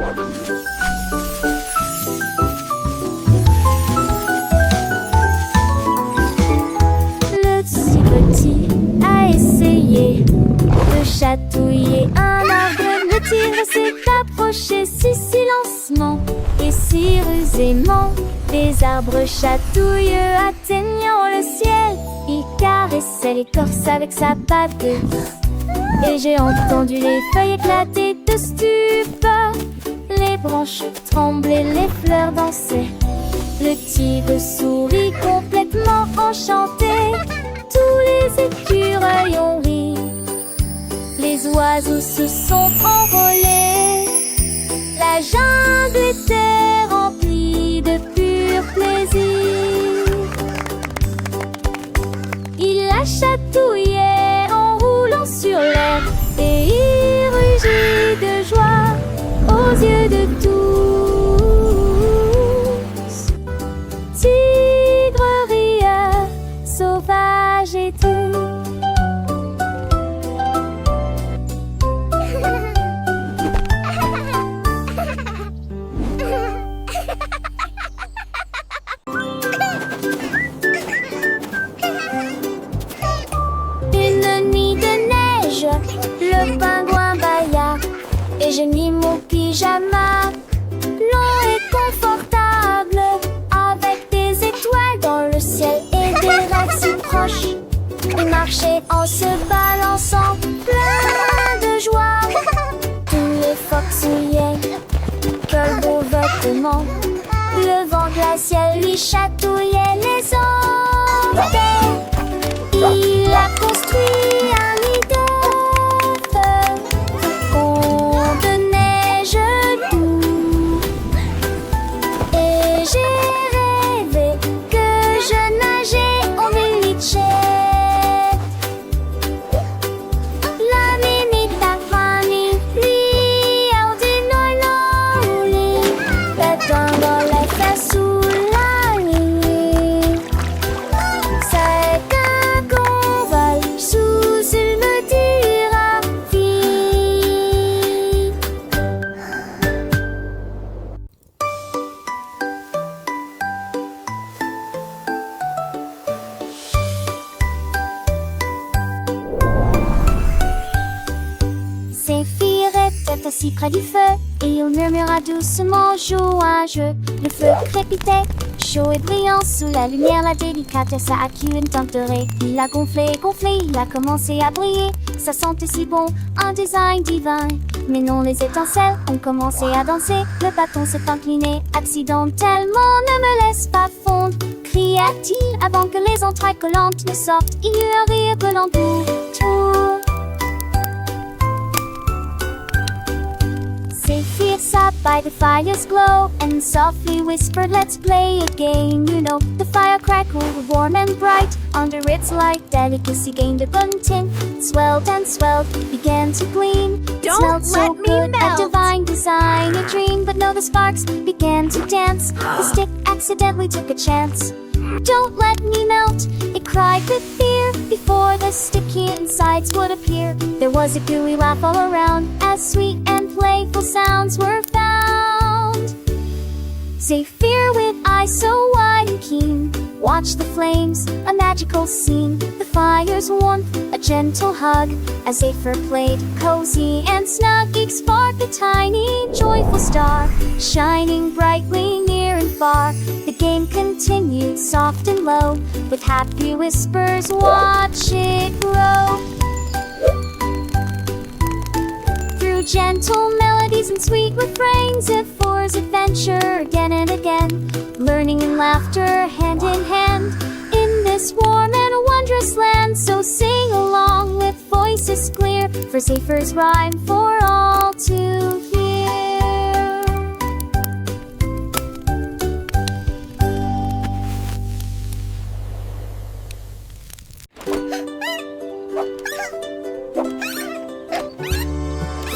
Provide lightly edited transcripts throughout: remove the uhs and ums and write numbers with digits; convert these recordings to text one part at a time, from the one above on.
Le si petit a essayé de chatouiller un arbre. Le tigre s'est approché si silencieusement et si rusément. Les arbres chatouilleux atteignant le ciel, il caressait l'écorce avec sa patte. Et j'ai entendu les feuilles éclater de stupeur. Les branches tremblaient, les fleurs dansaient. Le tigre sourit complètement enchanté. Tous les écureuils ont ri. Les oiseaux se sont envolés. La jungle était remplie de pur plaisir. Il la chatouillait en roulant sur l'air et il rugit de joie aux yeux de tous. Tigre rieur, sauvage et tout. Le pingouin bâilla et j'ai mis mon pyjama long et confortable avec des étoiles dans le ciel et des rêves si proches. Il marchait en se balançant plein de joie. Tous les phoques souillaient que beaux vêtements. Le vent glacial lui chatouillait les orteils. Il a construit un nid de assis près du feu et il murmura doucement, joue un jeu. Le feu crépitait, chaud et brillant sous la lumière. La délicatesse a acquis une teinte dorée. Il a gonflé, gonflé, il a commencé à briller. Ça sentait si bon, un design divin. Mais non, les étincelles ont commencé à danser. Le bâton s'est incliné accidentellement. Ne me laisse pas fondre, cria-t-il avant que les entrailles collantes ne sortent. Il eut un rire brûlant tout. Zephyr sat by the fire's glow and softly whispered, let's play a game. You know, the fire crackled warm and bright. Under its light, delicacy gained a golden tint. Swelled and swelled, began to gleam. It smelled so good, a divine design, a dream. But no, the sparks began to dance. The stick accidentally took a chance. Don't let me melt, it cried with fear. Before the sticky insides would appear, there was a gooey laugh all around as sweet and playful sounds were found. Zephyr with eyes so wide and keen watched the flames, a magical scene. The fire's warmth, a gentle hug as Zephyr played, cozy and snug. Each sparked a tiny, joyful star, shining brightly near and far. The game continued soft and low, with happy whispers, watch it grow. Through gentle melodies and sweet refrains, Zephyr's adventure again and again, learning and laughter hand in hand in this warm and wondrous land. So sing along with voices clear, for Zephyr's rhyme for all to hear.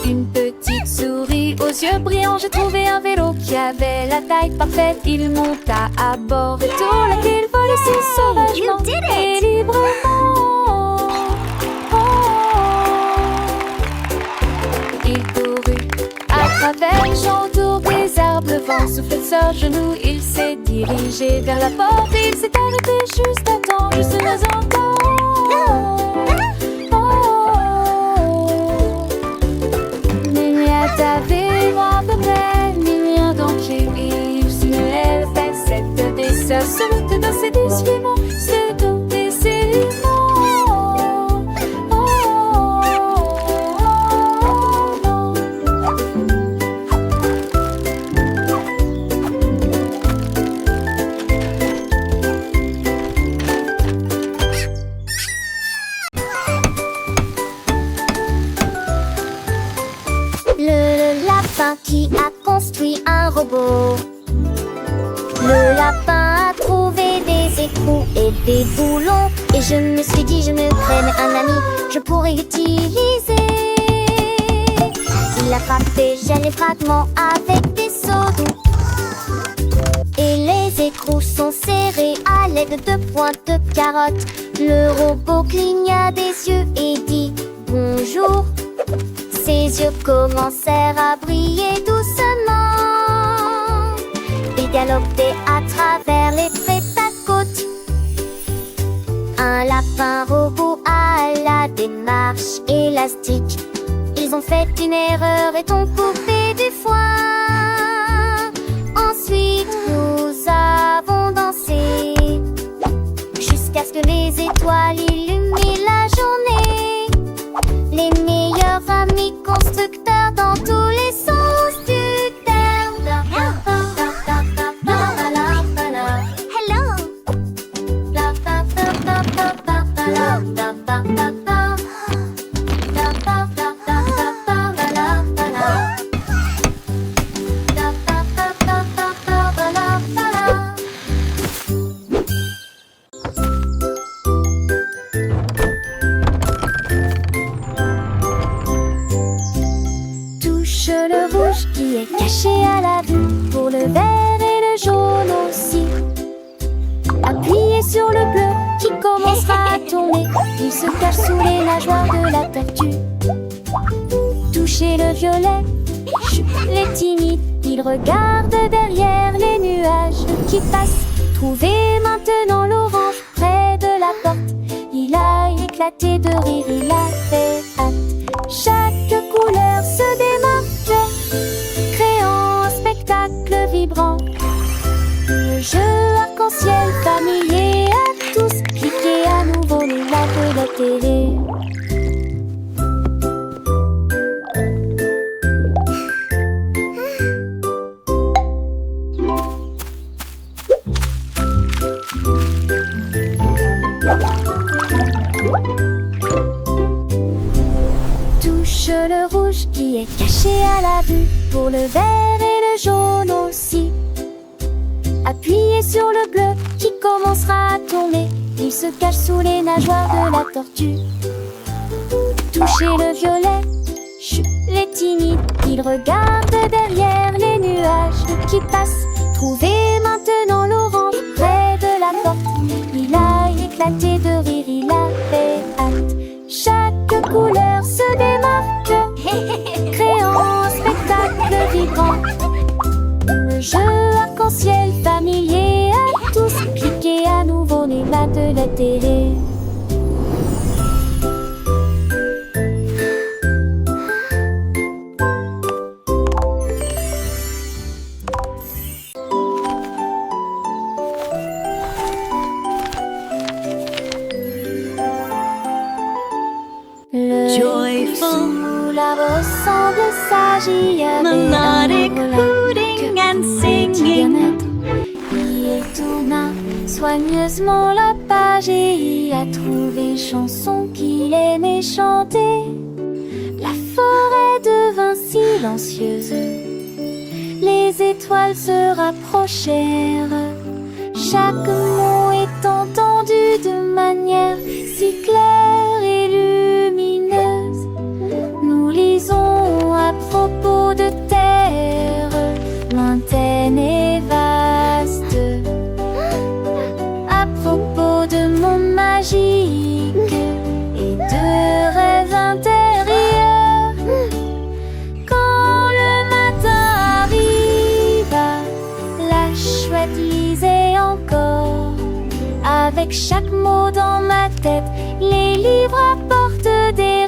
Une petite souris aux yeux brillants, j'ai trouvé un vélo qui avait la taille parfaite. Il monta à bord et tout la ville volait si sauvagement et librement. Il courut à travers les champs, autour des arbres, le vent souffle sur leurs genoux. Il s'est dirigé vers la porte, il s'est arrêté juste à temps, juste un instant. Ça saute dans ses décilements, c'est dans des éléments. Le lapin qui a construit un robot. Le lapin a trouvé des écrous et des boulons. Et je me suis dit, je me crée un ami, je pourrais l'utiliser. Il a frappé, gèle les fragments avec des seaux d'eau. Et les écrous sont serrés à l'aide de pointes de carottes. Le robot cligna des yeux et dit bonjour. Ses yeux commencèrent à briller doucement. Il galopait à travers les prés-à-côte. Un lapin robot à la démarche élastique. Ils ont fait une erreur et t'ont coupé du foin. Ensuite nous avons dansé jusqu'à ce que les étoiles illuminent la journée. Les meilleurs amis constructeurs dans tous les sens du terme. Touche le rouge qui est caché à la vue, pour le vert et le jaune aussi. Appuyez sur le bleu qui commencera à tourner, il se cache sous les nageoires de la tortue. Touchez le violet, chut, les timides, il regarde derrière les nuages qui passent. Trouvez maintenant l'orange près de la porte, il a éclaté de rire, il a fait hâte. Chaque couleur se démarque, créant un spectacle vibrant. Le jeu arc-en-ciel familier à tous, cliquez à nouveau les lacs de la télé. Touche le rouge qui est caché à la vue, pour le vert et le jaune aussi. Appuyez sur le bleu qui commencera à tourner, il se cache sous les nageoires de la tortue. Touchez le violet, chut, les timides, il regarde derrière les nuages qui passent. Trouvez maintenant l'orange près de la porte, il a éclaté de rire, il a fait hâte. Chaque couleur se démarque, créant un spectacle vibrant. Le jeu arc-en-ciel familier à tous, cliquez à nouveau les lacs de la télé. Joyful, ressemble sage, il y avait melodic un hooting and singing. Il tourna soigneusement la page et y a trouvé une chanson qu'il aimait chanter. La forêt devint silencieuse, les étoiles se rapprochèrent. Chaque mot est entendu de manière si claire et lumineuse. Nous lisons à propos de terre lointaine et vaste, à propos de monde magique et de rêves intérieurs. Quand le matin avec chaque mot dans ma tête. Les livres apportent des